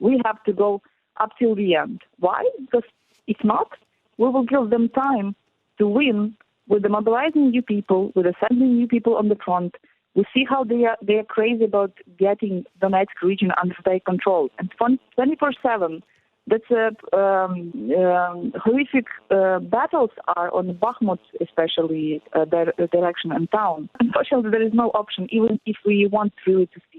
we have to go up till the end. Why? Because if not, we will give them time to win with the mobilizing new people, with the sending new people on the front. We see how they are crazy about getting Donetsk region under their control. And 24/7, that's horrific battles are on Bakhmut, especially their direction and town. Unfortunately, there is no option, even if we want really to see.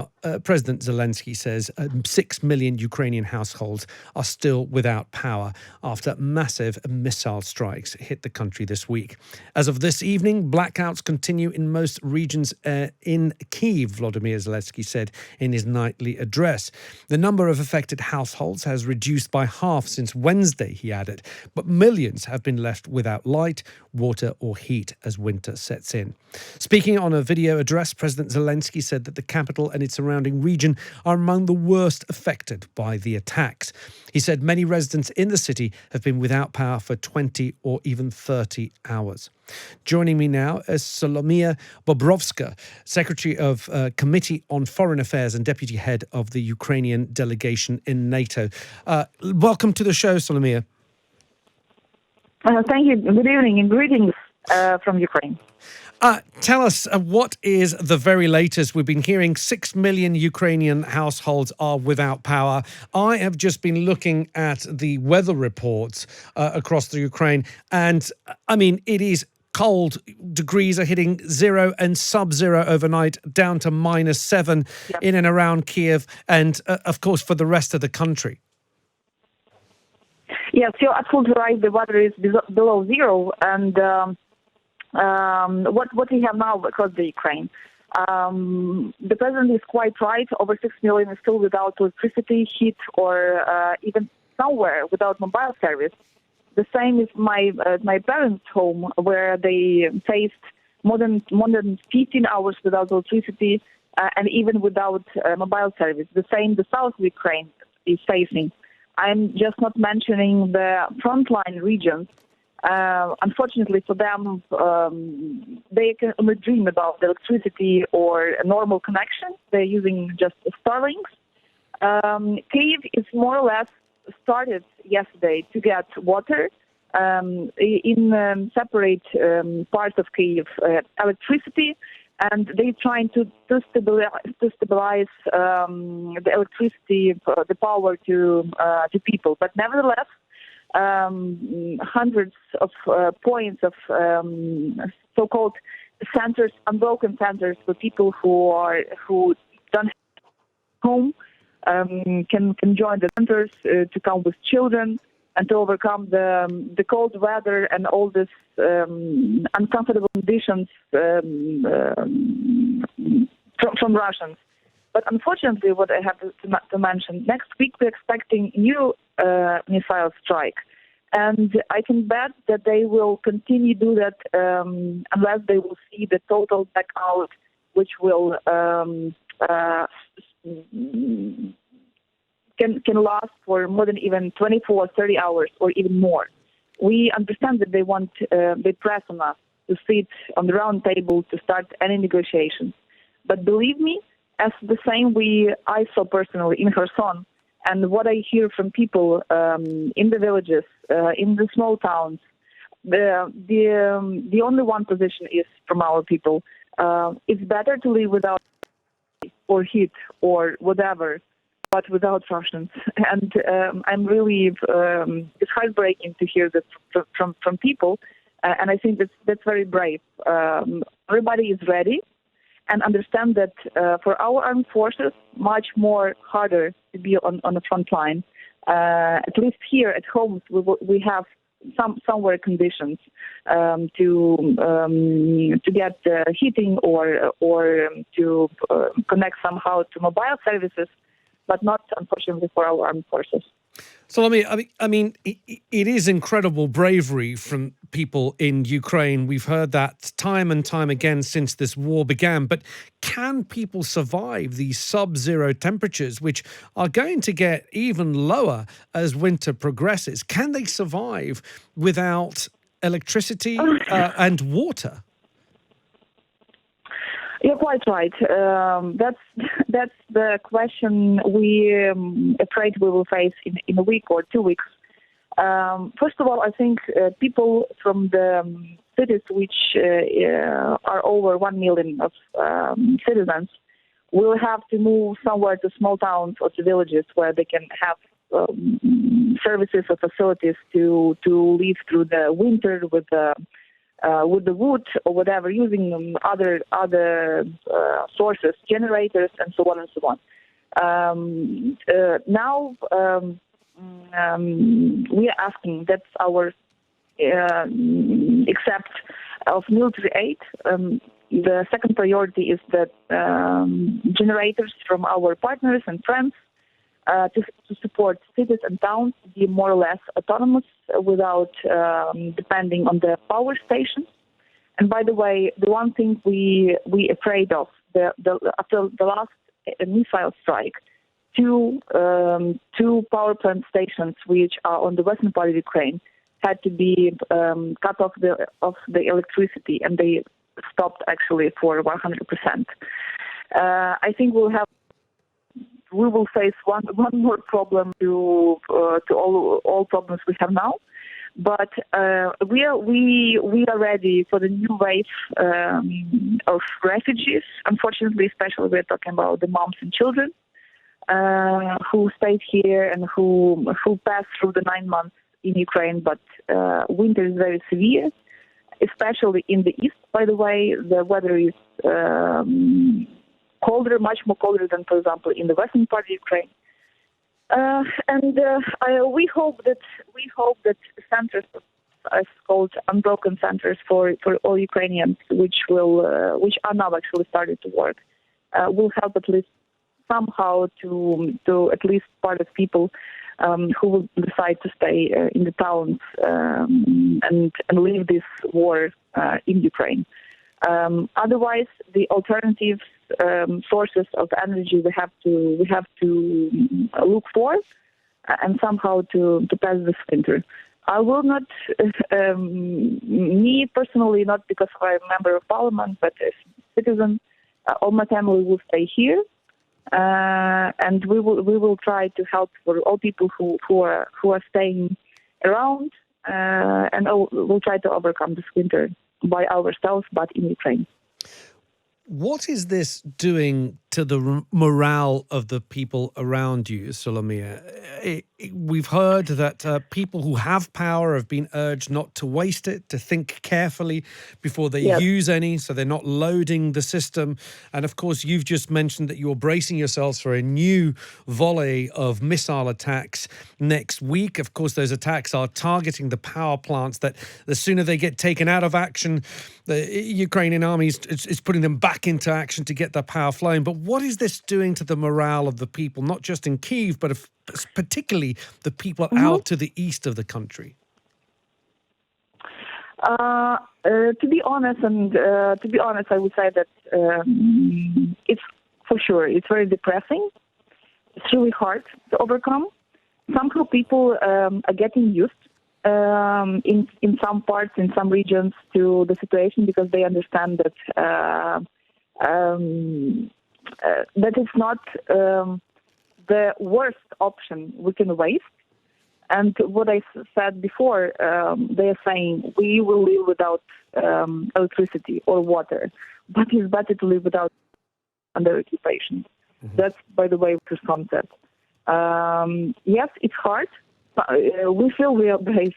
President Zelensky says 6 million Ukrainian households are still without power after massive missile strikes hit the country this week. As of this evening, blackouts continue in most regions in Kyiv, Volodymyr Zelensky said in his nightly address. The number of affected households has reduced by half since Wednesday, he added, but millions have been left without light, water or heat as winter sets in. Speaking on a video address, President Zelensky said that the capital and its surrounding region are among the worst affected by the attacks. He said many residents in the city have been without power for 20 or even 30 hours. Joining me now is Solomiia Bobrovska, Secretary of Committee on Foreign Affairs and Deputy Head of the Ukrainian delegation in Nato. Welcome to the show, Solomiia. Thank you. Good evening and greetings from Ukraine. Tell us, what is the very latest? We've been hearing 6 million Ukrainian households are without power. I have just been looking at the weather reports across the Ukraine, and I mean, it is cold. Degrees are hitting 0 and sub-zero overnight, down to -7 in and around Kiev, and of course for the rest of the country. Yes, you're absolutely right. The weather is below zero, and what we have now across the Ukraine. The president is quite right. Over 6 million is still without electricity, heat, or even somewhere without mobile service. The same is my parents' home, where they faced more than 15 hours without electricity and even without mobile service. The same the south of Ukraine is facing. I'm just not mentioning the frontline regions. Unfortunately for them, they can only dream about the electricity or a normal connection. They're using just Starlinks. Kyiv is more or less started yesterday to get water. In separate parts of Kyiv, electricity, and they're trying to stabilize the electricity, the power to people. But nevertheless, hundreds of points of so-called centers, unbroken centers for people who don't have home, can join the centers to come with children and to overcome the cold weather and all this uncomfortable conditions from Russians. But unfortunately, what I have to mention, next week we're expecting new missile strike. And I can bet that they will continue to do that unless they will see the total blackout, which will can last for more than even 24, 30 hours or even more. We understand that they press on us to sit on the round table to start any negotiations. But believe me, as the same I saw personally in Kherson, and what I hear from people in the villages, in the small towns, the only one position is from our people. It's better to live without or heat or whatever, but without Russians. And I'm really, it's heartbreaking to hear that from people. And I think that's very brave. Everybody is ready and understand that for our armed forces, much more harder to be on the front line. At least here at home, we have somewhere conditions to get heating or to connect somehow to mobile services, but not, unfortunately, for our armed forces. So, I mean, it is incredible bravery from people in Ukraine. We've heard that time and time again since this war began. But can people survive these sub-zero temperatures, which are going to get even lower as winter progresses? Can they survive without electricity and water? You're quite right. That's the question we afraid we will face in a week or 2 weeks. First of all, I think people from the cities which are over 1 million of citizens will have to move somewhere to small towns or to villages where they can have services or facilities to live through the winter with the wood or whatever, using other sources, generators, and so on and so on. Now we are asking, that's our except of military aid. The second priority is that generators from our partners and friends to support cities and towns to be more or less autonomous without depending on the power stations. And by the way, the one thing we afraid of, after the last missile strike, two power plant stations which are on the western part of Ukraine had to be cut off the electricity, and they stopped actually for 100%. I think we will face one more problem to all problems we have now, but we are ready for the new wave of refugees. Unfortunately, especially we're talking about the moms and children who stayed here and who passed through the 9 months in Ukraine, but winter is very severe, especially in the east. By the way, the weather is colder, much more colder than, for example, in the western part of Ukraine. We hope that centers, as called unbroken centers for all Ukrainians, which are now actually started to work, will help at least somehow to at least part of people who will decide to stay in the towns and leave this war in Ukraine. Otherwise, the alternative sources of energy we have to look for and somehow to pass this winter. I will not, me personally, not because I'm a member of parliament, but as a citizen, all my family will stay here, and we will try to help for all people who are staying around, and we'll try to overcome this winter by ourselves, but in Ukraine. What is this doing to the morale of the people around you, Solomiia? We've heard that people who have power have been urged not to waste it, to think carefully before they use any, so they're not loading the system. And of course, you've just mentioned that you're bracing yourselves for a new volley of missile attacks next week. Of course, those attacks are targeting the power plants that the sooner they get taken out of action, the Ukrainian army is putting them back into action to get their power flowing. But what is this doing to the morale of the people, not just in Kyiv, but particularly the people out to the east of the country? To be honest, I would say that it's for sure. It's very depressing. It's really hard to overcome. Somehow people are getting used in some parts, in some regions, to the situation because they understand that that is not the worst option we can waste. And what I said before, they are saying we will live without electricity or water, but it's better to live without under occupation. That's, by the way, the concept. Yes, it's hard. We feel we are brave,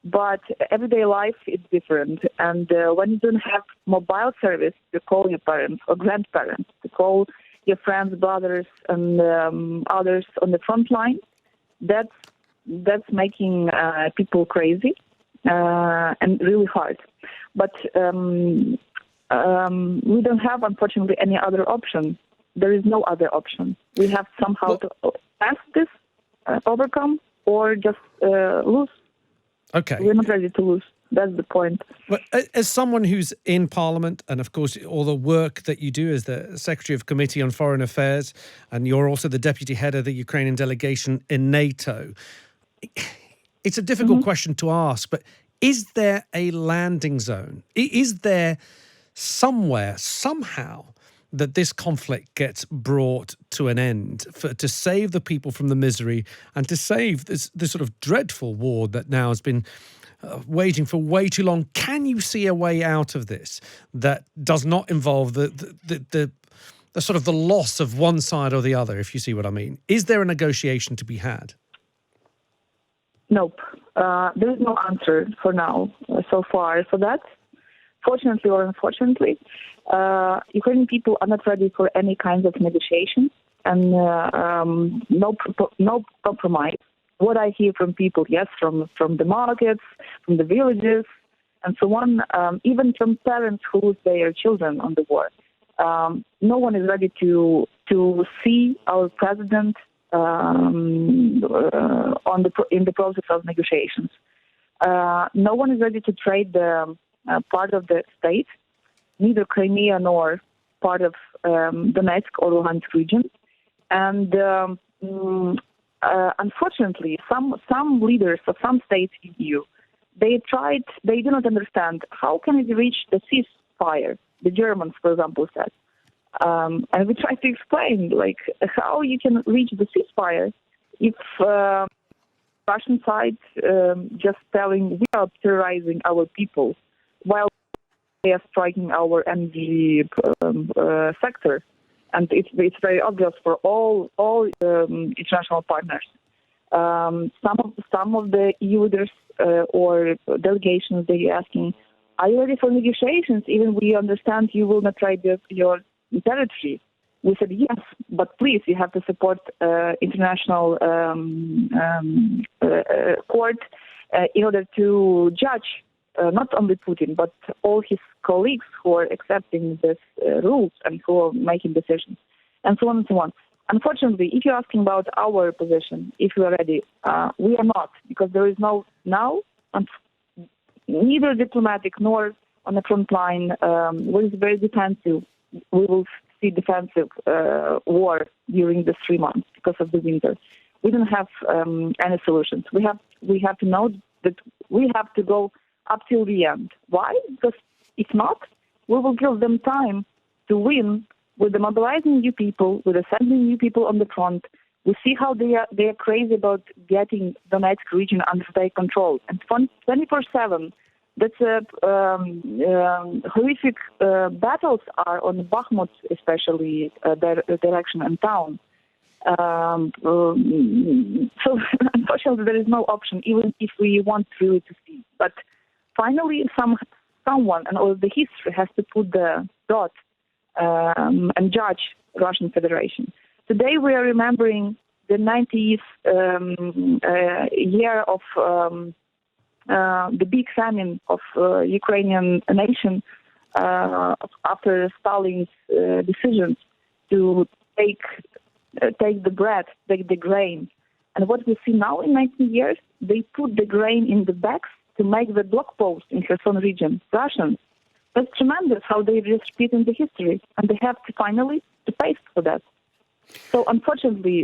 but everyday life is different. And when you don't have mobile service to call your parents or grandparents, to call your friends, brothers, and others on the front line, that's making people crazy and really hard. But we don't have, unfortunately, any other option. There is no other option. We have somehow to pass this, overcome, or just lose. Okay. We're not ready to lose. That's the point. But as someone who's in Parliament, and of course all the work that you do as the Secretary of Committee on Foreign Affairs, and you're also the Deputy Head of the Ukrainian delegation in NATO, it's a difficult question to ask, but is there a landing zone? Is there somewhere, somehow, that this conflict gets brought to an end, to save the people from the misery and to save this sort of dreadful war that now has been waging for way too long? Can you see a way out of this that does not involve the sort of the loss of one side or the other, if you see what I mean? Is there a negotiation to be had? Nope. There is no answer for now, so far, for that. Fortunately or unfortunately, Ukrainian people are not ready for any kinds of negotiation and no compromise. What I hear from people, yes, from the markets, from the villages, and so on, even from parents who lose their children on the war, no one is ready to see our president in the process of negotiations. No one is ready to trade the part of the state, neither Crimea nor part of Donetsk or Luhansk region. And unfortunately, some leaders of some states in EU, they do not understand how can it reach the ceasefire. The Germans, for example, said. And we try to explain, like, how you can reach the ceasefire if Russian side just telling we are terrorizing our people while they are striking our energy sector. And it's very obvious for all international partners. Some of the EU leaders or delegations, they are asking, are you ready for negotiations? Even we understand you will not trade your territory. We said yes, but please, you have to support international court in order to judge not only Putin, but all his colleagues who are accepting these rules and who are making decisions, and so on and so on. Unfortunately, if you're asking about our position, if we are ready, we are not, because there is no now, neither diplomatic nor on the front line. What is very defensive. We will see defensive war during the 3 months because of the winter. We don't have any solutions. We have to know that we have to go up till the end. Why? Because if not, we will give them time to win with the mobilizing new people, with the sending new people on the front. We see how they are crazy about getting the Donetsk region under their control. And 24/7, that's horrific battles are on Bakhmut, especially their direction and town. So unfortunately, there is no option, even if we want really to see. But finally, someone, and all the history has to put the dot and judge Russian Federation. Today we are remembering the 90th year of the big famine of Ukrainian nation after Stalin's decisions to take the bread, take the grain. And what we see now in 90 years, they put the grain in the bags to make the block post in Kherson region, Russians. That's tremendous how they just repeat in the history, and they have to finally to pay for that. So unfortunately,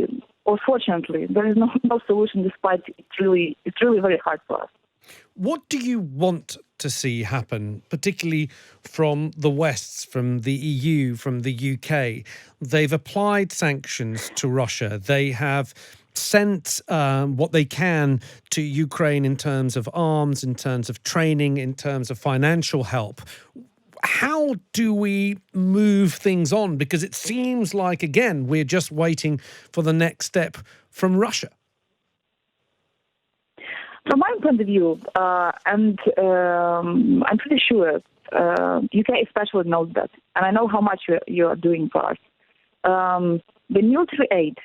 or fortunately, there is no solution, despite it's really very hard for us. What do you want to see happen, particularly from the West, from the EU, from the UK? They've applied sanctions to Russia. They have sent what they can to Ukraine in terms of arms, in terms of training, in terms of financial help. How do we move things on? Because it seems like, again, we're just waiting for the next step from Russia. From my point of view, and I'm pretty sure UK especially knows that, and I know how much you are doing for us. The military aid,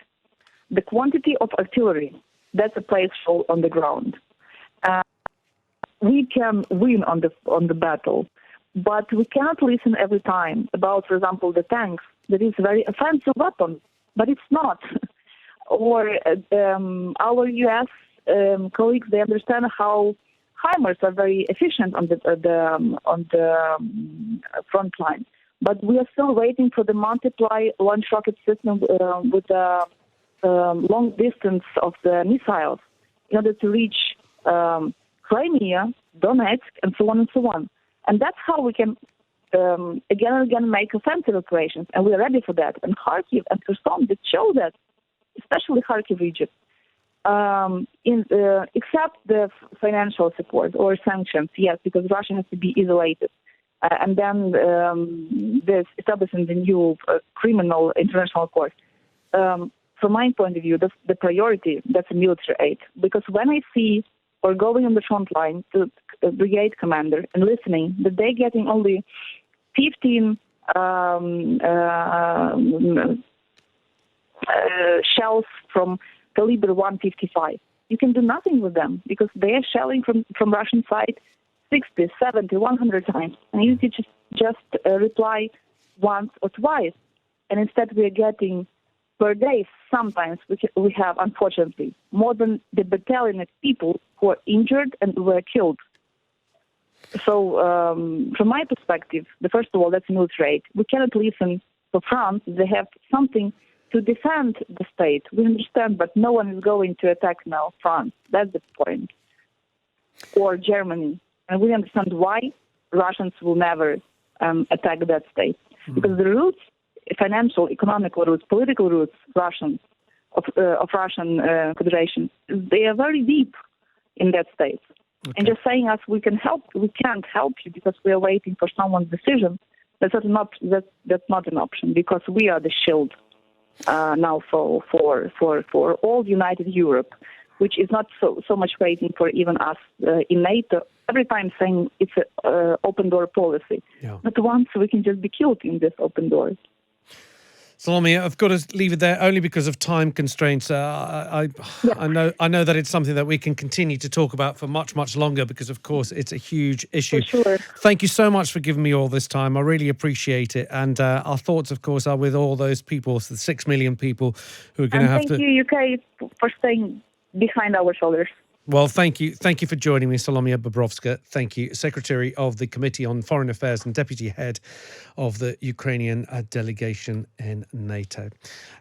the quantity of artillery, that's a place on the ground. We can win on the battle, but we cannot listen every time about, for example, the tanks. That is a very offensive weapon, but it's not. Or our U.S. Colleagues, they understand how HIMARS are very efficient on the front line, but we are still waiting for the multiply launch rocket system with the long distance of the missiles in order to reach Crimea, Donetsk, and so on and so on. And that's how we can again and again make offensive operations, and we are ready for that. And Kharkiv and Kherson did show that, especially Kharkiv region. Except the financial support or sanctions, yes, because Russia has to be isolated. And then this establishing the new criminal international court. From my point of view, the priority, that's a military aid. Because when I see or going on the front line to a brigade commander and listening that they're getting only 15 shells from caliber 155. You can do nothing with them because they are shelling from Russian side 60, 70, 100 times. And you just reply once or twice. And instead we are getting per day, sometimes we have, unfortunately, more than the battalion of people who are injured and were killed. So from my perspective, first of all, that's military aid. We cannot listen to France. They have something to defend the state. We understand, but no one is going to attack now France. That's the point. Or Germany. And we understand why Russians will never attack that state. Because the roots, financial, economical roots, political roots, of Russian Federation, they are very deep in that state. Okay. And just saying us we can't help you because we are waiting for someone's decision. That's not an option because we are the shield now for all united Europe, which is not so much waiting for even us in NATO. Every time saying it's an open door policy. Yeah. But once we can just be killed in this open door. Solomiia, I've got to leave it there only because of time constraints. I know that it's something that we can continue to talk about for much, much longer because, of course, it's a huge issue. For sure. Thank you so much for giving me all this time. I really appreciate it. And our thoughts, of course, are with all those people, the 6 million people who are going to have to... Thank you, UK, for staying behind our shoulders. Well, thank you. Thank you for joining me, Solomiia Bobrovska. Thank you, Secretary of the Committee on Foreign Affairs and Deputy Head of the Ukrainian delegation in NATO.